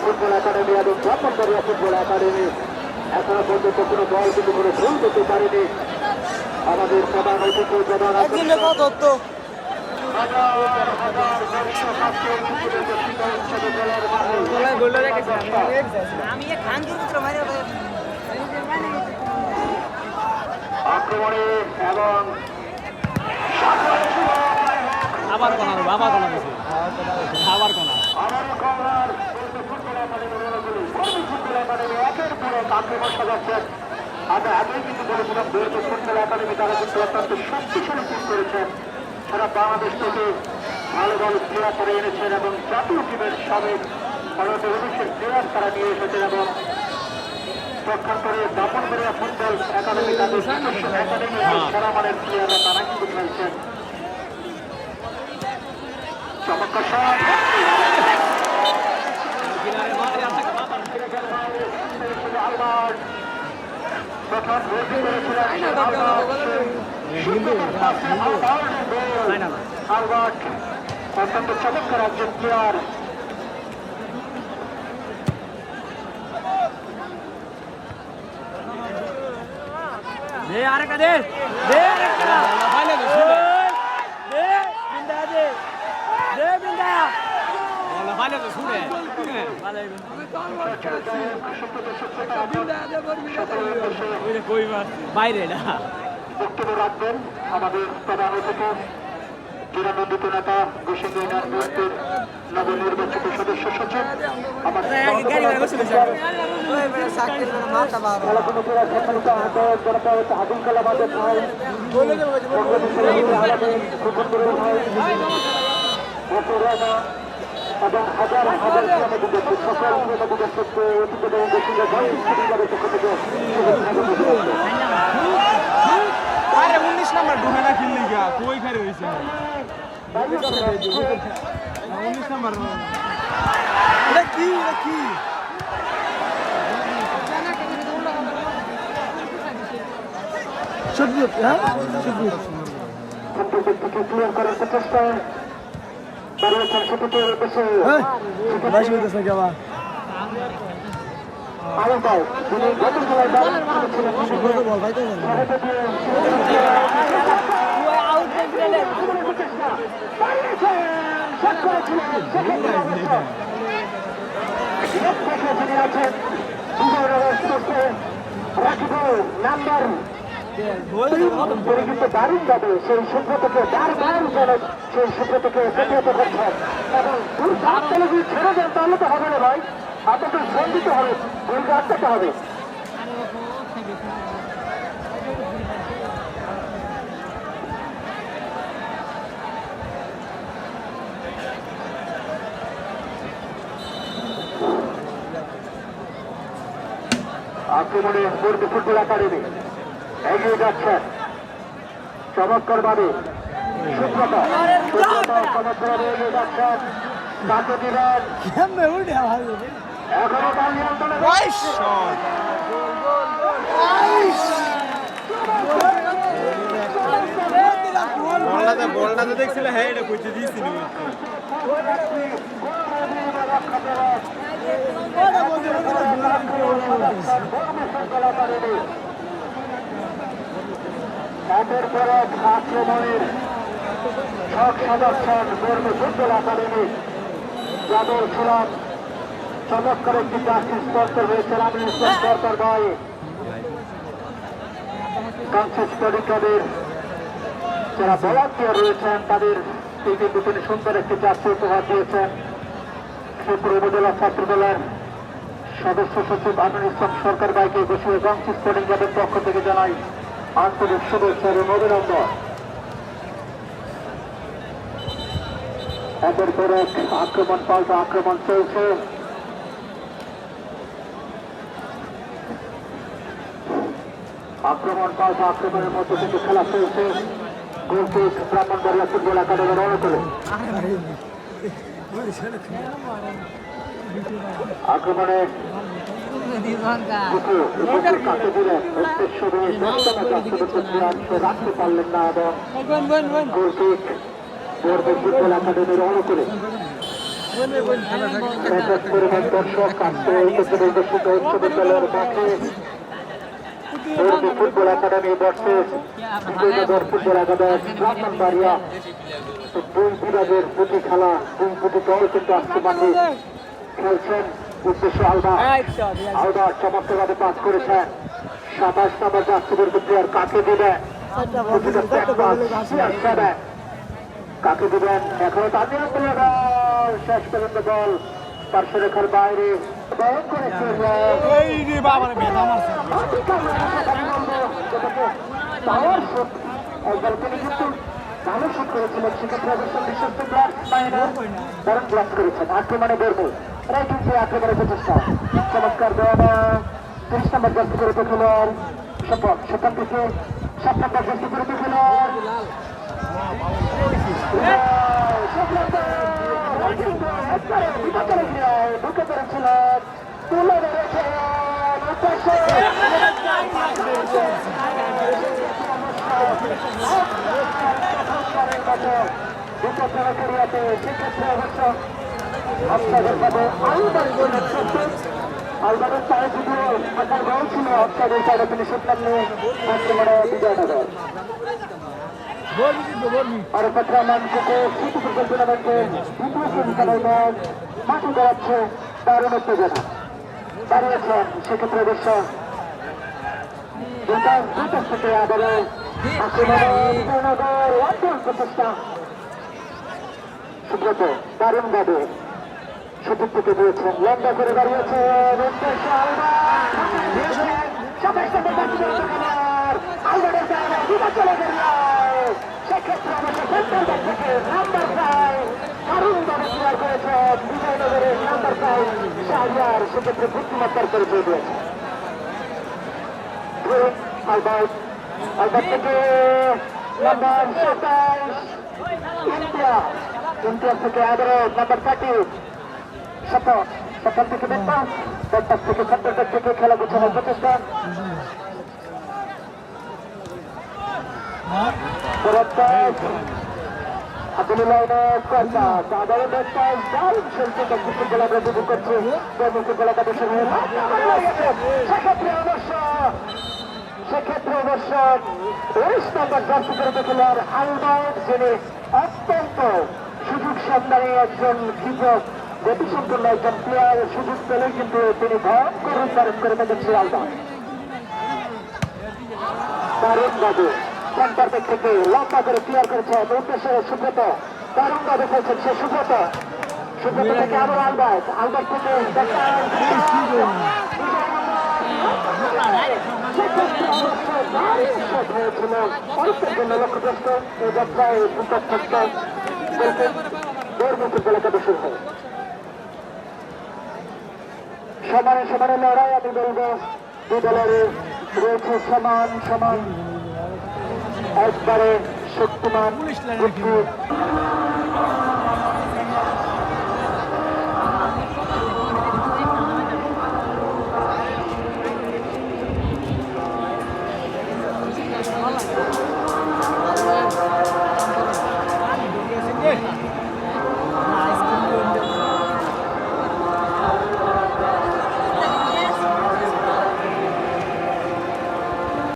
Football academy এবং Brahmanbaria football academy এখনো পর্যন্ত কোনো দল কিন্তু কোনো ভুল করতে পারেনি। আমাদের প্রধান অতিথি প্রধান আক্রমণে এবং আবার কোনা আবার কোনা আবার কোনা একের পর এক আক্রমণ সাজাচ্ছেন। আমরা আগেই কিন্তু বলেছিলাম বীরপুর ফুটবল একাডেমি তারা কিন্তু অত্যন্ত শক্তিশালী টিম করেছেন। সারা বাংলাদেশ থেকে ভালো ভালো প্লেয়ার তারা এনেছেন এবং জাতীয় টিমের সাবেক বাংলাদেশের প্লেয়ার তারা নিয়ে এসেছেন এবং পক্ষান্তরে ব্রাহ্মণবাড়িয়া ফুটবল একাডেমি তাদের নিজস্ব একাডেমি সেরা মানের প্লেয়াররা তারা কিন্তু খেলছেন। চমৎকার শট অত্যন্ত চমৎকার একজন প্লেয়ার। বাইরে না বক্তব্য রাখবেন আমাদের প্রধান অতিথি চিরানন্দিত নেতা গোসিং ইউনিয়ন বিএনপির নবনির্বাচিত সদস্য সচিব আবুল কালাম আজাদ ভাই এবং হাজার হাজার সকল আরে 19 নাম্বার ঢুকে না খেললি গা কই খারে হইছে 19 নাম্বার এটা কি সবুজ হ্যাঁ সবুজ ক্লিয়ার করার চেষ্টা বাড়িয়েছেন সেটিতে উদ্দেশ্যে বাসি হইতেছে কি আবার আরো পায় তিনি গত খেলায় বল ভাই তো নাম্বার দারুণ যাবে সেই সূত্র থেকে সেই সূত্র থেকে প্রতিহত করছেন এবং যদি ছেড়ে দেন তাহলে তো হবে না ভাই, আপনাকে ফোন দিতে হবে, গোলকে আটকাতে হবে। আক্রমণে বীরপুর ফুটবল একাডেমি এগিয়ে যাচ্ছেন চমৎকার ভাবে সুব্রতা চমৎকার এগিয়ে যাচ্ছেন তাকে দিলেন এখনো তার নিয়ন্ত্রণে বলটা তো দেখছিল হ্যাঁ এটা কইতে দিয়েছিল একের পর এক আক্রমণের ছক সাজাচ্ছেন বীরপুর ফুটবল একাডেমি যাদের ছিলাম চমৎকার একটি জাস্টিস স্পন্সর হয়েছেন আমি সরকার ভাই কাউন্সিল স্টাডি ক্লাবের যারা ভলান্টিয়ার রয়েছেন তাদের কিন্তু তিনি সুন্দর একটি জার্সি উপহার দিয়েছেন। শ্রীপুর উপজেলা ছাত্রদলের সদস্য সচিব আমিনুল ইসলাম সরকার ভাইকে বসিয়ে কাউন্সিল স্পোর্টিং ক্লাবের পক্ষ থেকে জানাই আন্তরিক শুভেচ্ছা এবং অভিনন্দন। একের পর এক আক্রমণ পাল্টা আক্রমণ চলছে। আক্রমণ পাল্টা আক্রমণের মধ্যে থেকে খেলা চলছে। গোলকিক ব্রাহ্মণবাড়িয়া ফুটবল একাডেমির অনুকূলে আক্রমণে কাছে দিলেন উদ্দেশ্য রাখতে পারলেন না এবং গোলকিক বীরপুর ফুটবল একাডেমির অনুকূলে ব্যাপক পরিমাণ দর্শক আজকে ঐতিহ্যবাহী উচ্চ বিদ্যালয়ের মাঠে Barmi football academy versus Bijoynagar football academy Brahmanbaria. দুই বিভাগের দুটি খেলা, দুটি দল কিন্তু আজকে মাঠে খেলছেন। উদ্দেশ্য আলবার চমৎকারভাবে পাস করেছেন। 27 নম্বর জাতীয় প্লেয়ার কাকে দিবেন, কাকে দিবেন এখনো তাদের শেষ পর্যন্ত বল পার্শ্বরেখার বাইরে তিনি কিন্তু ভালো শুট করেছিলেন, সেক্ষেত্রে অবশ্য বিশ্বস্ত দারুণ ব্লক করেছেন। আক্রমণে বর্মু এরাই কিন্তু আক্রমণের প্রচেষ্টা চমৎকার দেওয়া। 30 নম্বর জার্সি করে খেলোয়াড় স্বপন, স্বপন থেকে 7 নম্বর জার্সি করে খেলোয়াড় ঢুকে পড়েছিলেন, তুলে ধরেছেন সেক্ষেত্রে অবশ্য আলবারের চারে যদিও থাকার বল ছিল, অফসাইডের চারে তিনি শুনলেন নিয়ে আক্রমণে বিজয়নগর। আরফাত রহমান কোকো সিটি ফুটবল টুর্নামেন্টের দ্বিতীয় সেমিফাইনাল ম্যাচ মাঠে দাঁড়াচ্ছে দারুণ উত্তেজনা দাঁড়িয়েছেন। সেক্ষেত্রে অবশ্য দুটার থেকে আবারও আক্রমণে বিজয়নগর ওয়ান প্রচেষ্টা সুব্রত দারুণভাবে সঠিক থেকে দিয়েছেন, লম্বা করে দাঁড়িয়েছেন সেক্ষেত্রে অবশ্য থেকে নাম্বার 5 দারুণভাবে ক্লিয়ার করেছেন বিজয়নগরের নাম্বার 5 শাহরিয়ার, সেক্ষেত্রে বুদ্ধিমত্তার পরিচয় দিয়েছেন আলবার্ট। আলবার্ট থেকে নাম্বার 27 ইন্ডিয়া থেকে আবারও নাম্বার 30 সফল থেকে বেদপাস থেকে সেন্টার থেকে খেলা গোছানোর প্রচেষ্টা। আব্দুল্লাহ সাধারণ দারুণ খেলছে ফুটবল আমরা উপভোগ করছি ফুটবল একাদশের সেক্ষেত্রে অবশ্য 19 নম্বর জার্সি করে খেলোয়াড় আলবার্ট, যিনি অত্যন্ত সুযোগ সন্ধানী একজন কৃষক গতিসম্পন্ন একজন প্লেয়ার, সুযোগ পেলেই কিন্তু তিনি ভয়ঙ্কর রূপ ধারণ করে দেখেছে আলবার্ট। দারুণভাবে সেন্টার ব্যাক থেকে লম্বা করে ক্লিয়ার করেছেন উদ্দেশ্যে সুব্রত, দারুণভাবে খেলছেন সে সুব্রত থেকে আরো আলবার্ট, আলবার্ট থেকে হয়েছিল অনেকটার জন্য লক্ষ্যগ্রস্ত এই যাত্রায় ফুটবল থাকতে ফুটবল একাদশের হয় সমানে সমানে লড়াই। আমি বলবো দুই দলের রয়েছে সমান সমান একবারে শক্তিমান